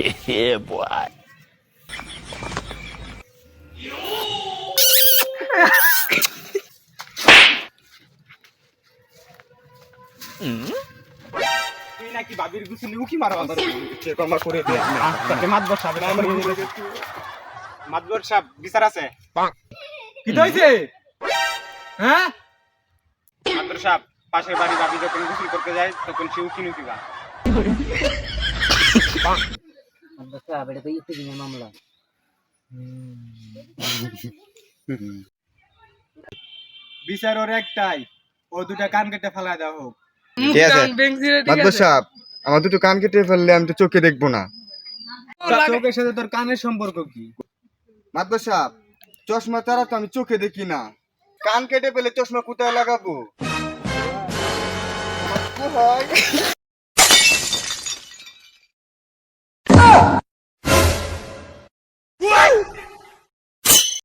Yeah, boy. তুই নাকি বাবির গুছলি উকি মারো আমার করে দে আজকে মাতবর সাহেব মাতবর সাহেব বিচার আছে কি হইছে? হ্যাঁ? মাতবর সাহেব পাশের বাড়ি বাবি যখন গোসল করতে যায় তখন সে উকি নুকি গা এটা তো একটু দিনের মামলা। বিচার ওর একটাই ও দুটা কান কেটে ফেলা দেওয়া হোক ঠিক আছে। মাদবর সাহেব, আমার দুটো কান কেটে ফেললে আমি তো চোখে দেখবো না। চোখের সাথে তোর কানের সম্পর্ক কি মাদবর সাহেব, চশমা ছাড়া তো আমি চোখে দেখি না। কান কেটে ফেলে চশমা কোথায় লাগাবো?